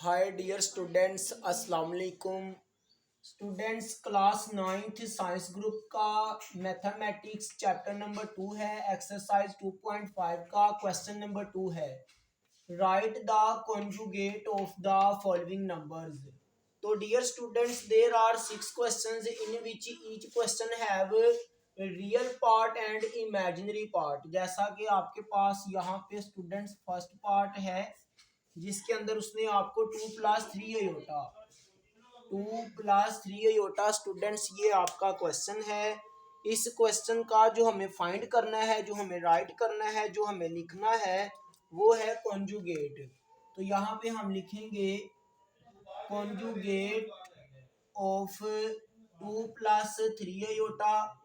Hi dear students, अस्सलाम वालेकुम। Students, class 9th science group का मैथमेटिक्स चैप्टर नंबर 2 है। एक्सरसाइज 2.5 का क्वेश्चन नंबर 2 है, write the conjugate of the following numbers. तो dear students, there are 6 questions in which each question have real part and imaginary part. जैसा कि आपके पास यहाँ पे स्टूडेंट्स फर्स्ट पार्ट है जिसके अंदर उसने आपको 2+3 अयोटा स्टूडेंट्स, ये आपका क्वेश्चन है। इस क्वेश्चन का जो हमें फाइंड करना है, जो हमें राइट करना है, जो हमें लिखना है वो है कॉन्जुगेट। तो यहाँ पे हम लिखेंगे कॉन्जुगेट ऑफ 2+3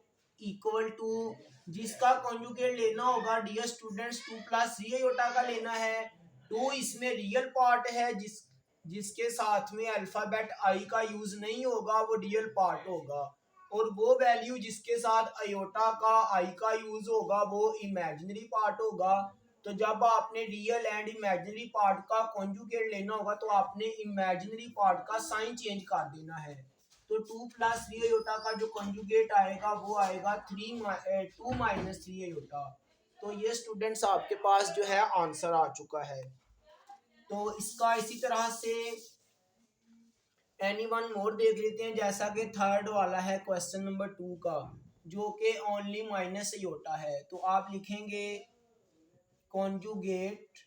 इक्वल टू, जिसका कॉन्जुगेट लेना होगा डियर स्टूडेंट्स 2+3 का लेना है। 2 इसमें रियल पार्ट है जिसके साथ में अल्फाबेट आई का यूज नहीं होगा, वो रियल पार्ट होगा। और वो वैल्यू जिसके साथ अयोटा का आई का यूज होगा वो इमेजिनरी पार्ट होगा। तो जब आपने रियल एंड इमेजिनरी पार्ट का कॉन्जुगेट लेना होगा तो आपने इमेजिनरी पार्ट का साइन चेंज कर देना है। तो 2+3 का जो कॉन्जुगेट आएगा वो आएगा 2-3 तो ये स्टूडेंट्स आपके पास जो है आंसर आ चुका है। तो इसका इसी तरह से एनी वन मोर देख लेते हैं। जैसा कि थर्ड वाला है क्वेश्चन नंबर 2 का, जो कि ओनली माइनस योटा है। तो आप लिखेंगे कॉन्जुगेट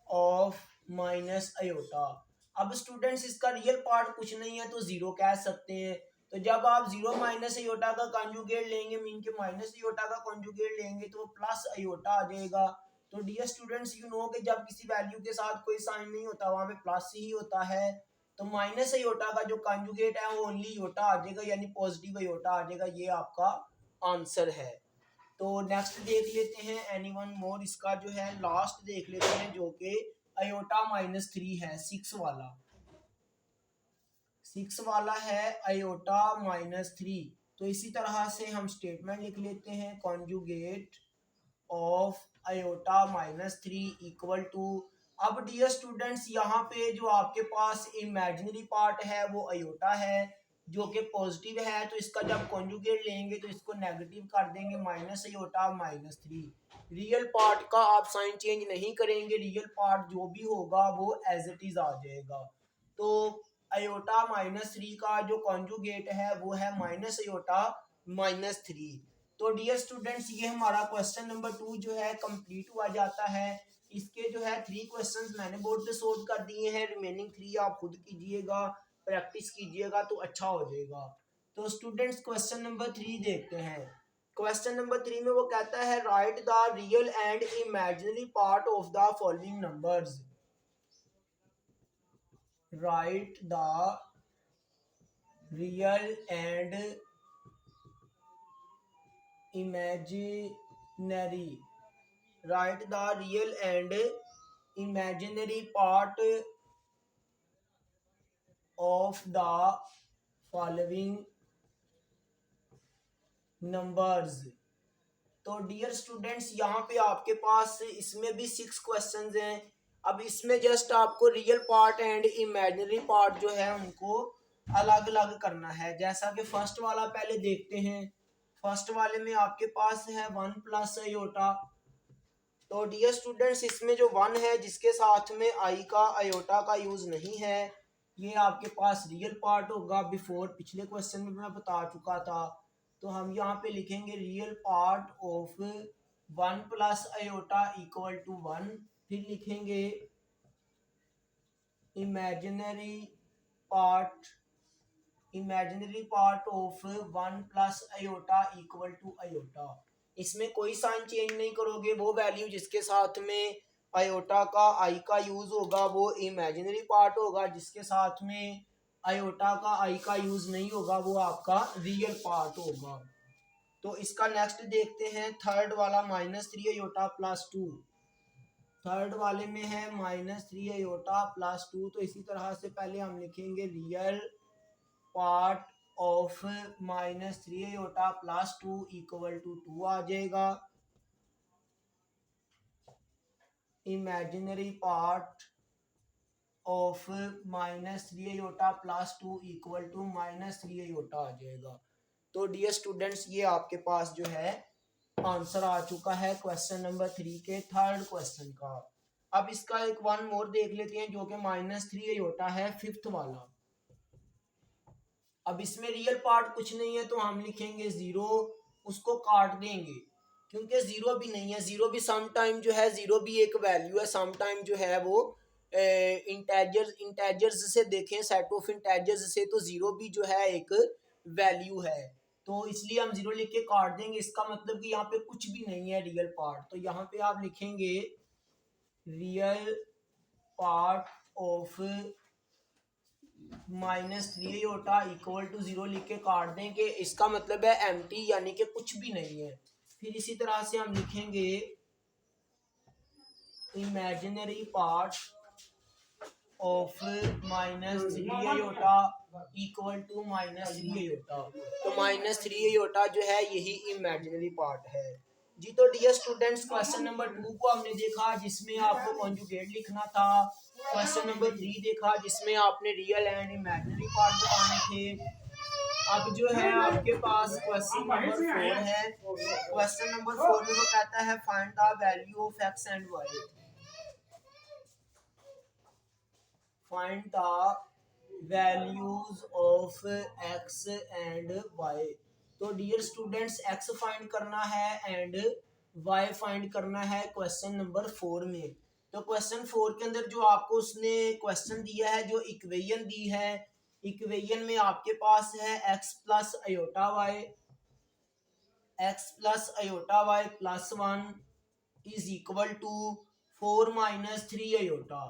ऑफ माइनस अयोटा। अब स्टूडेंट्स इसका रियल पार्ट कुछ नहीं है तो जीरो कह सकते हैं। तो जब आप जीरो माइनस अयोटा का कॉन्जुगेट लेंगे, मीन के माइनस अयोटा का कॉन्जुगेट लेंगे तो प्लस अयोटा आ जाएगा। तो डियर स्टूडेंट्स, यू नो कि जब किसी वैल्यू के साथ कोई साइन नहीं होता वहां पे प्लस ही होता है। तो माइनस अयोटा का जो कॉन्जुगेट है वो ओनली अयोटा आ जाएगा, यानी पॉजिटिव अयोटा आ जाएगा। ये आपका आंसर है। तो नेक्स्ट देख लेते हैं एनी वन मोर, इसका जो है लास्ट देख लेते हैं जो कि अयोटा -3 है। 6 वाला है अयोटा -3। तो इसी तरह से हम स्टेटमेंट लिख लेते हैं conjugate of iota -3 equal to. अब डियर स्टूडेंट्स, यहाँ पे जो आपके पास इमेजिनरी पार्ट है वो अयोटा है जो कि पॉजिटिव है। तो इसका जब कॉन्जुगेट लेंगे तो इसको नेगेटिव कर देंगे, माइनस अयोटा -3। रियल पार्ट का आप साइन चेंज नहीं करेंगे, रियल पार्ट जो भी होगा वो एज इट इज आ जाएगा। तो अयोटा -3 का जो कॉन्जुगेट है वो है माइनस अयोटा -3। तो डियर स्टूडेंट्स, ये हमारा क्वेश्चन नंबर 2 जो है कंप्लीट हुआ जाता है। इसके जो है 3 क्वेश्चंस मैंने बोर्ड पे सोल्व कर दिए हैं, रिमेनिंग 3 आप खुद कीजिएगा, प्रैक्टिस कीजिएगा तो अच्छा हो जाएगा। तो स्टूडेंट्स, क्वेश्चन नंबर 3 देखते हैं। क्वेश्चन नंबर 3 में वो कहता है, write the real and imaginary part of the following numbers. Right the real and imaginary write the real and imaginary part of the following numbers। तो डियर स्टूडेंट्स, यहाँ पे आपके पास इसमें भी 6 क्वेश्चंस हैं। अब इसमें जस्ट आपको real part and imaginary part जो है उनको अलग अलग करना है। जैसा कि फर्स्ट वाला पहले देखते हैं। फर्स्ट वाले में आपके पास है 1+अयोटा। तो डियर स्टूडेंट्स, इसमें जो 1 है जिसके साथ में आई का अयोटा का यूज नहीं है, ये आपके पास रियल पार्ट होगा। बिफोर पिछले क्वेश्चन में मैं बता चुका था। तो हम यहाँ पे लिखेंगे रियल पार्ट ऑफ 1+अयोटा इक्वल टू 1। फिर लिखेंगे इमेजिनरी पार्ट ऑफ 1+अयोटा इक्वल टू अयोटा। इसमें कोई साइन चेंज नहीं करोगे, वो वैल्यू जिसके साथ में अयोटा का आई का यूज होगा वो इमेजिनरी पार्ट होगा, जिसके साथ में अयोटा का आई का यूज नहीं होगा वो आपका रियल पार्ट होगा। तो इसका नेक्स्ट देखते हैं, थर्ड वाला -3 अयोटा +2। थर्ड वाले में है -3 अयोटा +2। तो इसी तरह से पहले हम लिखेंगे real part of -3 iota +2 equal to 2 आ जाएगा। Imaginary part of -3 iota plus 2 equal to -3 iota आ जाएगा। तो डियर स्टूडेंट्स ये आपके पास जो है आंसर आ चुका है क्वेश्चन नंबर 3 के थर्ड क्वेश्चन का। अब इसका एक वन मोर देख लेते हैं जो कि -3 आयोटा है फिफ्थ वाला। अब इसमें रियल पार्ट कुछ नहीं है तो हम लिखेंगे 0, उसको काट देंगे क्योंकि 0 भी नहीं है, 0 भी सम टाइम जो है 0 भी एक वैल्यू है, सम टाइम जो है वो इंटेजर्स से देखें, सेट ऑफ इंटेजर्स से, तो 0 भी जो है एक वैल्यू है, तो इसलिए हम 0 लिख के काट देंगे। इसका मतलब कि यहाँ पे कुछ भी नहीं है रियल पार्ट, तो यहाँ पे आप लिखेंगे real part of -3 iota equal to 0 लिख के काट दें कि इसका मतलब है एम्प्टी, यानी कि कुछ भी नहीं है। फिर इसी तरह से हम लिखेंगे imaginary part of -3 iota equal to -3 iota, तो -3 आयोटा जो है यही इमेजिनरी पार्ट है जी। तो डियर स्टूडेंट्स क्वेश्चन नंबर 2 को हमने देखा जिसमें आपको कॉन्जुगेट लिखना था, क्वेश्चन नंबर 3 देखा जिसमें आपने रियल एंड इमेजिनरी पार्ट बताने थे। अब जो है आपके पास क्वेश्चन नंबर 4 है। क्वेश्चन नंबर 4 में वो कहता है find the value of X and Y. Find the values of X and Y. तो डियर स्टूडेंट्स एक्स फाइंड करना है एंड वाई फाइंड करना है क्वेश्चन नंबर 4 में। तो क्वेश्चन 4 के अंदर जो आपको उसने क्वेश्चन दिया है, जो इक्वेशन दी है, इक्वेशन में आपके पास है x plus iota Y, x plus iota Y plus 1 is equal to 4 minus 3 iota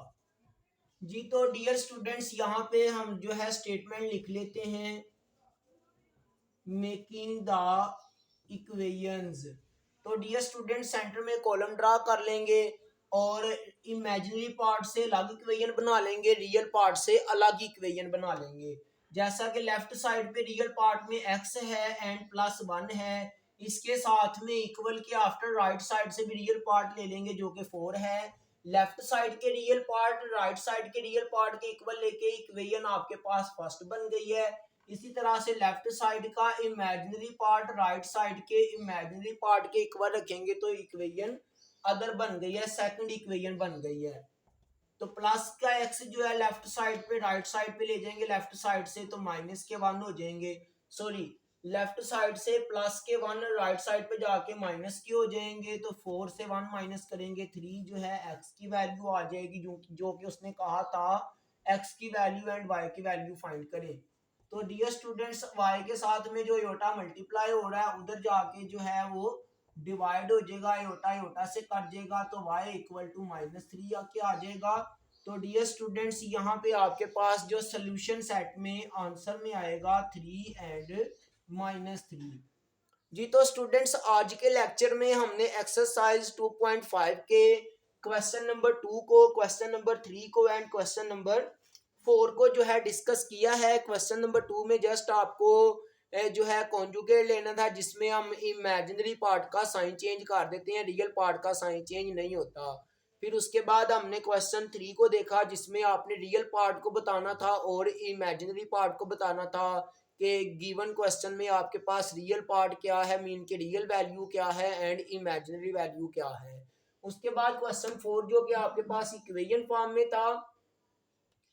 जी। तो डियर स्टूडेंट्स यहाँ पे हम जो है स्टेटमेंट लिख लेते हैं मेकिंग द इक्वेशंस। तो डियर स्टूडेंट्स सेंटर में कॉलम ड्रा कर लेंगे और इमेजिनरी पार्ट से अलग इक्वेशन बना लेंगे, रियल पार्ट से अलग इक्वेशन बना लेंगे। जैसा कि लेफ्ट साइड पे रियल पार्ट में x है एंड प्लस 1 है, इसके साथ में इक्वल के आफ्टर राइट साइड से भी रियल पार्ट ले लेंगे जो कि 4 है। लेफ्ट साइड के रियल पार्ट राइट साइड के रियल पार्ट के इक्वल लेके इक्वेशन आपके पास फर्स्ट बन गई है। इसी तरह से लेफ्ट साइड का इमेजिनरी पार्ट राइट साइड के इमेजिनरी पार्ट के इक्वल रखेंगे तो इक्वेशन अदर बन गई है, सेकंड इक्वेशन बन गई है। तो प्लस का एक्स जो है लेफ्ट साइड पे राइट साइड पे ले जाएंगे लेफ्ट साइड से, तो माइनस के 1 हो जाएंगे, सॉरी लेफ्ट साइड से प्लस के 1 राइट साइड पे जाके माइनस के हो जाएंगे, तो 4 से 1 माइनस करेंगे 3 जो है एक्स की वैल्यू आ जाएगी, जो कि उसने कहा था एक्स की वैल्यू एंड वाई की वैल्यू फाइंड करें। तो डियर स्टूडेंट्स वाई के साथ में जो योटा मल्टीप्लाई हो रहा है उधर जाके जो है वो डिवाइड हो जाएगा, योटा योटा से कट जाएगा, तो y इक्वल टू -3 आके आ जाएगा। तो डियर स्टूडेंट्स यहाँ पे आपके पास जो सोल्यूशन सेट में आंसर में आएगा 3 एंड -3 जी। तो स्टूडेंट्स आज के लेक्चर में हमने एक्सरसाइज 2.5 के क्वेश्चन नंबर 2 को, क्वेश्चन नंबर 3 को एंड क्वेश्चन नंबर 4 को जो है डिस्कस किया है। क्वेश्चन नंबर 2 में जस्ट आपको जो है कॉन्जुगेट लेना था जिसमें हम इमेजिनरी पार्ट का साइन चेंज कर देते हैं, रियल पार्ट का साइन चेंज नहीं होता। फिर उसके बाद हमने क्वेश्चन 3 को देखा जिसमें आपने रियल पार्ट को बताना था और इमेजिनरी पार्ट को बताना था कि गिवन क्वेश्चन में आपके पास रियल पार्ट क्या है, मीन के रियल वैल्यू क्या है एंड इमेजिनरी वैल्यू क्या है। उसके बाद क्वेश्चन 4 जो कि आपके पास इक्वेशन फॉर्म में था,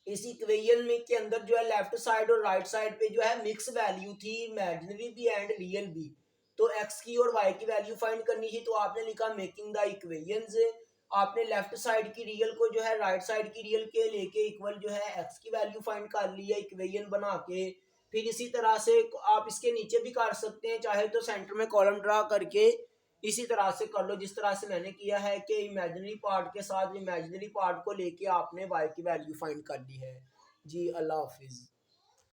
इस इक्वेशन में के अंदर जो है लेफ्ट साइड और राइट साइड पे जो है मिक्स वैल्यू थी, इमेजिनरी भी एंड रियल भी। तो x की और y की वैल्यू फाइंड करनी थी, तो आपने लिखा मेकिंग द इक्वेशंस। आपने लेफ्ट साइड की रियल को जो है राइट साइड की रियल के लेके इक्वल जो है x की वैल्यू फाइंड कर ली है इक्वेशन बना के। फिर इसी तरह से आप इसके नीचे भी कर सकते हैं, चाहे तो सेंटर में कॉलम ड्रा करके इसी तरह से कर लो जिस तरह से मैंने किया है कि इमेजिनरी पार्ट के साथ इमेजिनरी पार्ट को लेके आपने y की वैल्यू फाइंड कर ली है जी। अल्लाह हाफिज।